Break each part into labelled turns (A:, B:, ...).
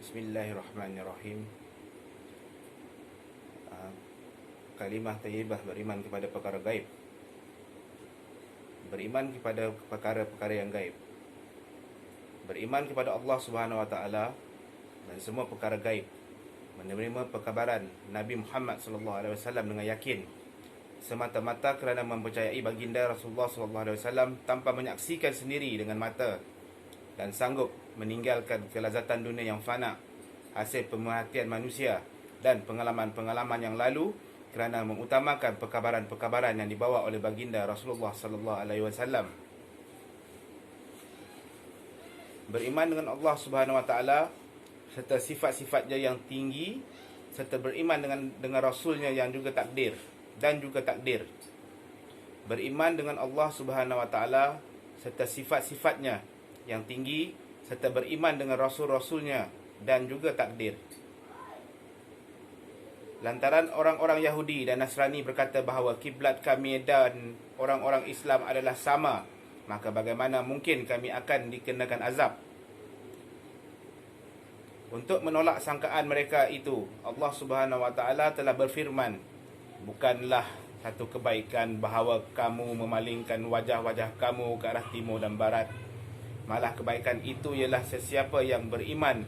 A: Bismillahirrahmanirrahim. Kalimah thayyibah, beriman kepada perkara gaib. Beriman kepada perkara-perkara yang gaib. Beriman kepada Allah Subhanahu Wa Taala dan semua perkara gaib. Menerima perkabaran Nabi Muhammad sallallahu alaihi wasallam dengan yakin, semata-mata kerana mempercayai baginda Rasulullah sallallahu alaihi wasallam tanpa menyaksikan sendiri dengan mata, dan sanggup meninggalkan kelazatan dunia yang fana, hasil pemerhatian manusia dan pengalaman-pengalaman yang lalu, kerana mengutamakan perkabaran-perkabaran yang dibawa oleh baginda Rasulullah sallallahu alaihi wasallam. Beriman dengan Allah Subhanahu Wa Taala serta sifat-sifatnya yang tinggi, serta beriman dengan Rasulnya yang juga takdir dan juga takdir. Beriman dengan Allah Subhanahu Wa Taala serta sifat-sifatnya yang tinggi, serta beriman dengan Rasul-Rasulnya dan juga takdir. Lantaran orang-orang Yahudi dan Nasrani berkata bahawa kiblat kami dan orang-orang Islam adalah sama, maka bagaimana mungkin kami akan dikenakan azab? Untuk menolak sangkaan mereka itu, Allah Subhanahu Wa Taala telah berfirman, bukanlah satu kebaikan bahawa kamu memalingkan wajah-wajah kamu ke arah timur dan barat. Malah kebaikan itu ialah sesiapa yang beriman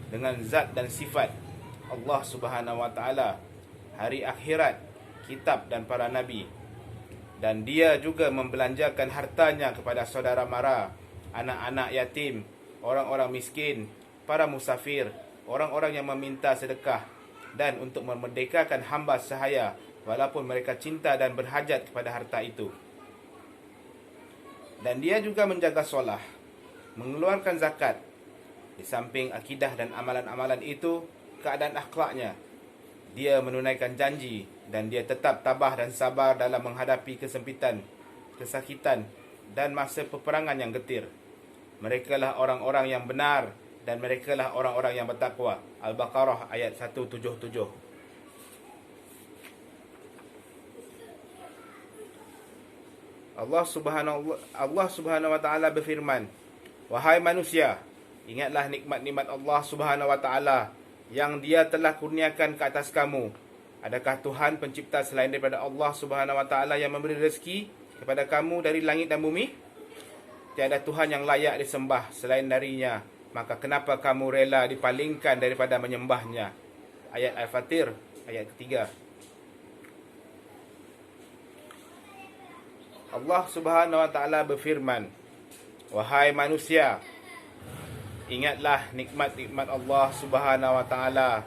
A: dengan zat dan sifat Allah Subhanahu Wa Taala, hari akhirat, kitab dan para nabi. Dan dia juga membelanjakan hartanya kepada saudara mara, anak-anak yatim, orang-orang miskin, para musafir, orang-orang yang meminta sedekah, dan untuk memerdekakan hamba sahaya walaupun mereka cinta dan berhajat kepada harta itu. Dan dia juga menjaga solah, mengeluarkan zakat. Di samping akidah dan amalan-amalan itu, keadaan akhlaknya, dia menunaikan janji dan dia tetap tabah dan sabar dalam menghadapi kesempitan, kesakitan dan masa peperangan yang getir. Merekalah orang-orang yang benar dan merekalah orang-orang yang bertakwa. Al-Baqarah ayat 177. Allah Subhanahu Wa Taala berfirman, wahai manusia, ingatlah nikmat-nikmat Allah Subhanahu Wa Taala yang dia telah kurniakan ke atas kamu. Adakah Tuhan pencipta selain daripada Allah Subhanahu Wa Taala yang memberi rezeki kepada kamu dari langit dan bumi? Tiada Tuhan yang layak disembah selain darinya, maka kenapa kamu rela dipalingkan daripada menyembahnya? Ayat Al-Fatir ayat ketiga. Allah Subhanahu Wa Taala berfirman, wahai manusia, ingatlah nikmat-nikmat Allah Subhanahu Wa Taala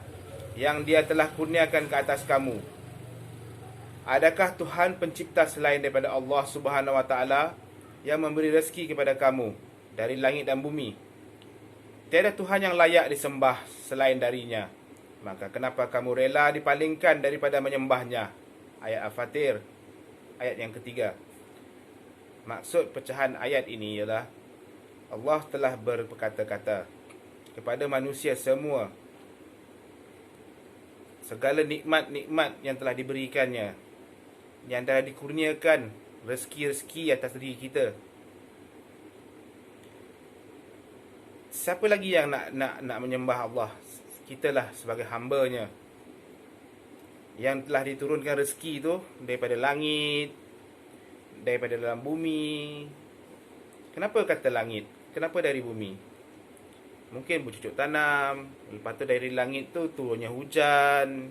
A: yang dia telah kurniakan ke atas kamu. Adakah Tuhan pencipta selain daripada Allah Subhanahu Wa Taala yang memberi rezeki kepada kamu dari langit dan bumi? Tiada Tuhan yang layak disembah selain darinya, maka kenapa kamu rela dipalingkan daripada menyembahnya? Ayat Al-Fatir ayat yang ketiga. Maksud pecahan ayat ini ialah Allah telah berkata-kata kepada manusia semua, segala nikmat-nikmat yang telah diberikannya, yang telah dikurniakan rezeki-rezeki atas diri kita. Siapa lagi yang nak menyembah Allah? Kitalah sebagai hamba-Nya yang telah diturunkan rezeki itu daripada langit, daripada dalam bumi. Kenapa kata langit? Kenapa dari bumi? Mungkin bercucuk tanam, lepas tu dari langit tu turunnya hujan.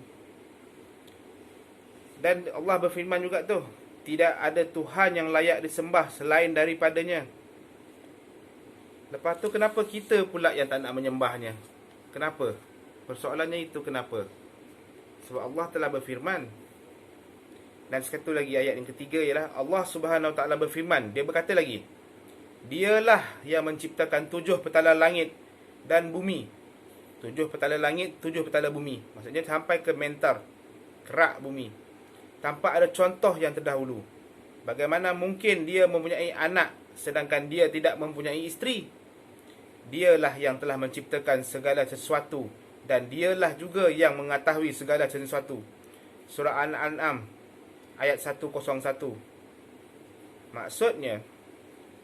A: Dan Allah berfirman juga tu, tidak ada Tuhan yang layak disembah selain daripadanya. Lepas tu kenapa kita pula yang tak nak menyembahnya? Kenapa? Persoalannya itu kenapa? Sebab Allah telah berfirman. Dan sekali lagi ayat yang ketiga ialah Allah Subhanahu Wa Taala berfirman. Dia berkata lagi, dialah yang menciptakan 7 petala langit dan bumi. 7 petala langit, 7 petala bumi. Maksudnya sampai ke mentar, kerak bumi, tanpa ada contoh yang terdahulu. Bagaimana mungkin dia mempunyai anak sedangkan dia tidak mempunyai isteri? Dialah yang telah menciptakan segala sesuatu dan dialah juga yang mengetahui segala sesuatu. Surah Al-An'am ayat 101. Maksudnya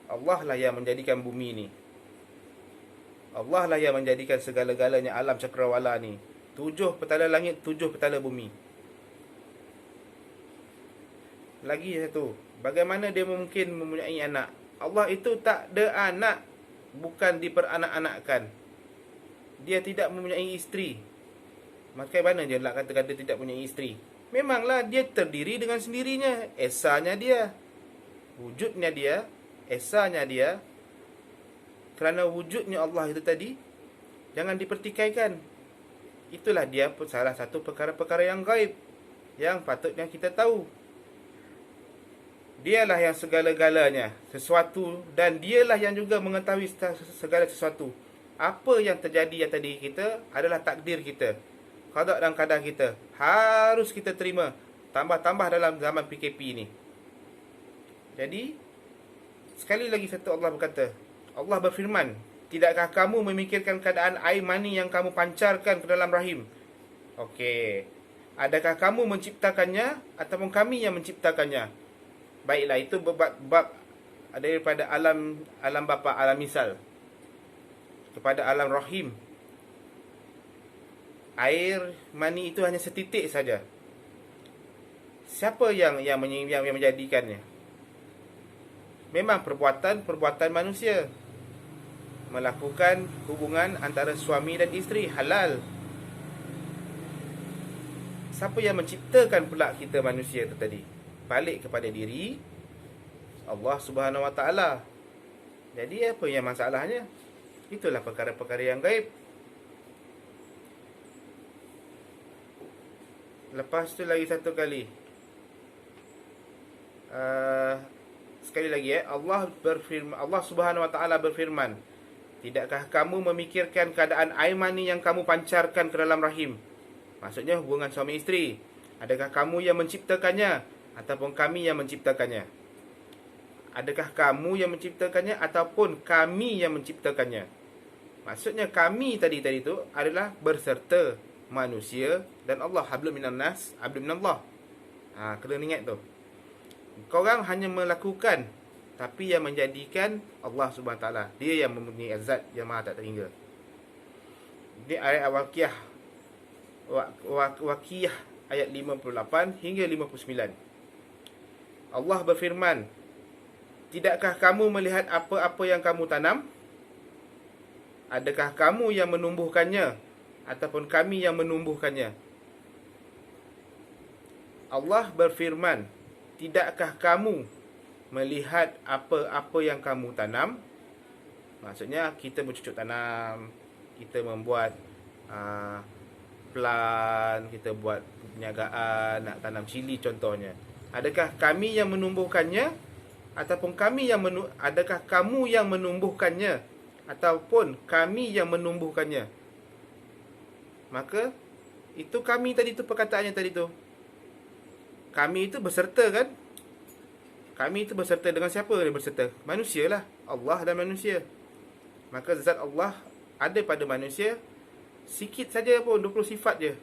A: Allah lah yang menjadikan bumi ni. Allah lah yang menjadikan segala-galanya alam cakrawala ni. 7 petala langit, 7 petala bumi. Lagi satu, bagaimana dia mungkin mempunyai anak? Allah itu tak ada anak, bukan diperanak-anakkan. Dia tidak mempunyai isteri. Maka mana dia nak katakan dia tidak mempunyai isteri? Memanglah dia terdiri dengan sendirinya. Esanya dia, wujudnya dia, esanya dia. Kerana wujudnya Allah itu tadi jangan dipertikaikan. Itulah dia salah satu perkara-perkara yang gaib, yang patutnya kita tahu. Dialah yang segala-galanya sesuatu, dan dialah yang juga mengetahui segala sesuatu. Apa yang terjadi yang tadi kita adalah takdir kita, qada dan qadar kita. Harus kita terima. Tambah-tambah dalam zaman PKP ni. Jadi sekali lagi satu, Allah berkata, Allah berfirman, tidakkah kamu memikirkan keadaan air mani yang kamu pancarkan ke dalam rahim? Okey. Adakah kamu menciptakannya ataupun kami yang menciptakannya? Baiklah, itu bab daripada alam bapa, alam misal kepada alam rahim. Air mani itu hanya setitik saja. Siapa yang menjadikannya? Memang perbuatan manusia. Melakukan hubungan antara suami dan isteri halal. Siapa yang menciptakan pula kita manusia itu tadi? Balik kepada diri Allah Subhanahu Wa Taala. Jadi apa yang masalahnya? Itulah perkara-perkara yang gaib. Lepas tu lagi satu kali, sekali lagi Allah berfirman, Allah Subhanahu Wa Taala berfirman, tidakkah kamu memikirkan keadaan air mani yang kamu pancarkan ke dalam rahim? Maksudnya hubungan suami isteri. Adakah kamu yang menciptakannya ataupun kami yang menciptakannya? Adakah kamu yang menciptakannya ataupun kami yang menciptakannya? Maksudnya kami tadi itu adalah berserta manusia dan Allah. Hablum minan nas, hablum minallah. Kena ingat tu. Korang hanya melakukan, tapi yang menjadikan Allah Subhanahu Wa Taala. Dia yang mempunyai zat yang maha tak terhingga. Ini ayat Al-Waqiah, Waqiah ayat 58 hingga 59. Allah berfirman, tidakkah kamu melihat apa-apa yang kamu tanam? Adakah kamu yang menumbuhkannya ataupun kami yang menumbuhkannya? Allah berfirman, tidakkah kamu melihat apa-apa yang kamu tanam? Maksudnya kita bercucuk tanam, kita membuat plan, kita buat perniagaan, nak tanam cili contohnya. Adakah kami yang menumbuhkannya ataupun adakah kamu yang menumbuhkannya ataupun kami yang menumbuhkannya? Maka itu kami tadi tu, perkataannya tadi tu, kami itu berserta kan? Kami itu berserta dengan siapa dia berserta? Manusia lah. Allah dan manusia. Maka zat Allah ada pada manusia sikit saja pun, 20 sifat je.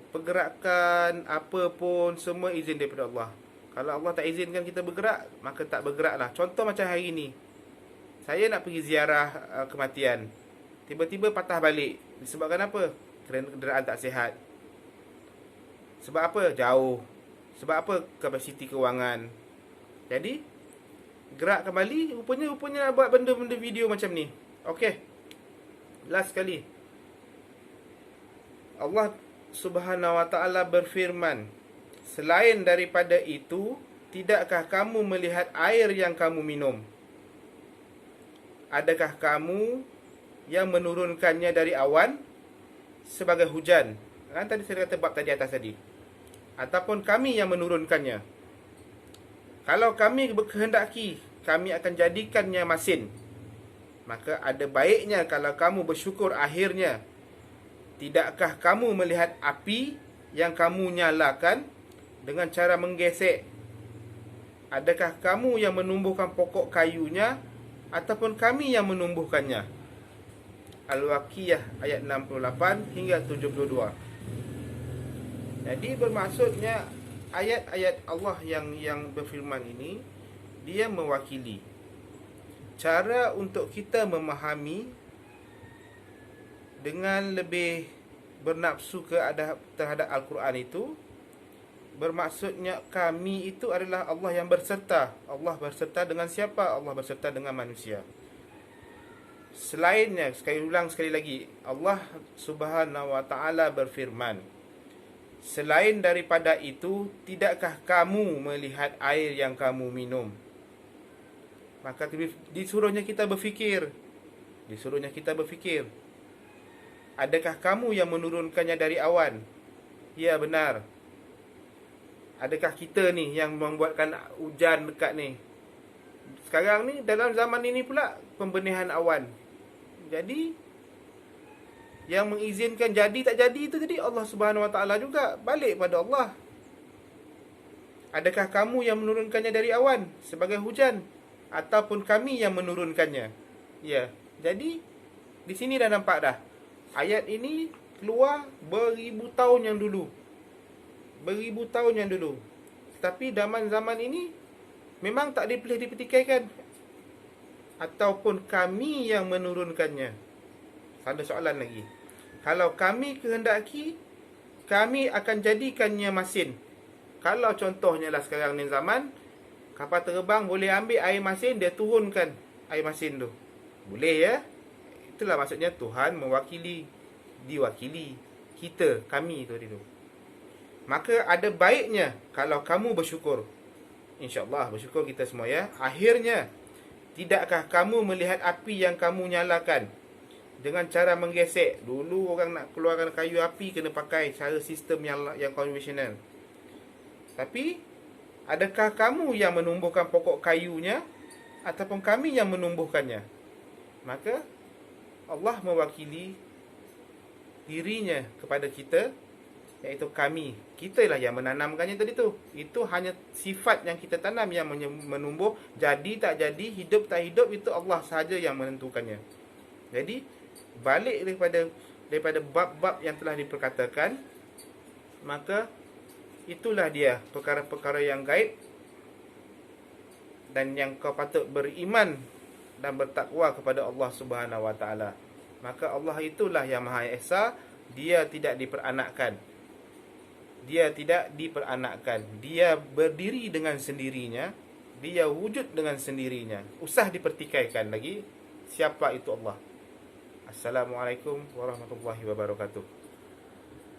A: Pergerakan apa pun semua izin daripada Allah. Kalau Allah tak izinkan kita bergerak, maka tak bergeraklah. Contoh macam hari ni, saya nak pergi ziarah kematian, tiba-tiba patah balik. Disebabkan apa? Kerana kenderaan tak sihat. Sebab apa? Jauh. Sebab apa? Kapasiti kewangan. Jadi gerak kembali, rupanya nak buat benda-benda video macam ni. Okey. Last sekali, Allah Subhanahu Wa Taala berfirman, selain daripada itu, tidakkah kamu melihat air yang kamu minum? Adakah kamu yang menurunkannya dari awan sebagai hujan? Kan tadi saya kata bab tadi atas tadi. Ataupun kami yang menurunkannya. Kalau kami berkehendaki, kami akan jadikannya masin. Maka ada baiknya kalau kamu bersyukur akhirnya. Tidakkah kamu melihat api yang kamu nyalakan dengan cara menggesek? Adakah kamu yang menumbuhkan pokok kayunya ataupun kami yang menumbuhkannya? Al-Waqiah ayat 68 hingga 72. Jadi bermaksudnya ayat-ayat Allah yang berfirman ini, dia mewakili cara untuk kita memahami dengan lebih bernafsu terhadap Al-Quran itu, bermaksudnya kami itu adalah Allah yang berserta. Allah berserta dengan siapa? Allah berserta dengan manusia. Selainnya, sekali lagi, Allah Subhanahu wa taala berfirman, selain daripada itu, tidakkah kamu melihat air yang kamu minum? Maka disuruhnya kita berfikir. Adakah kamu yang menurunkannya dari awan? Ya, benar. Adakah kita ni yang membuatkan hujan dekat ni? Sekarang ni, dalam zaman ini pula, pembenihan awan. Jadi, yang mengizinkan jadi tak jadi itu jadi Allah Subhanahu Wa Taala juga. Balik pada Allah. Adakah kamu yang menurunkannya dari awan sebagai hujan, ataupun kami yang menurunkannya? Ya. Jadi di sini dah nampak dah. Ayat ini keluar beribu tahun yang dulu. Tapi zaman ini memang tak boleh dipertikaikan. Ataupun kami yang menurunkannya. Ada soalan lagi. Kalau kami kehendaki, kami akan jadikannya masin. Kalau contohnya lah sekarang ni zaman, kapal terbang boleh ambil air masin, dia turunkan air masin tu. Boleh ya? Itulah maksudnya Tuhan diwakili kita, kami tu dia tu. Maka ada baiknya kalau kamu bersyukur. InsyaAllah bersyukur kita semua ya. Akhirnya, tidakkah kamu melihat api yang kamu nyalakan dengan cara menggesek? Dulu orang nak keluarkan kayu api kena pakai cara sistem yang konvensional. Tapi adakah kamu yang menumbuhkan pokok kayunya ataupun kami yang menumbuhkannya? Maka Allah mewakili dirinya kepada kita, iaitu kami. Kitalah yang menanamkannya tadi tu. Itu hanya sifat yang kita tanam yang menumbuh. Jadi tak jadi, hidup tak hidup, itu Allah sahaja yang menentukannya. Jadi balik daripada bab-bab yang telah diperkatakan, maka itulah dia perkara-perkara yang gaib dan yang kau patut beriman dan bertakwa kepada Allah Subhanahu Wa Taala. Maka Allah itulah yang Maha Esa. Dia tidak diperanakkan. Dia berdiri dengan sendirinya. Dia wujud dengan sendirinya. Usah dipertikaikan lagi siapa itu Allah. Assalamualaikum warahmatullahi wabarakatuh.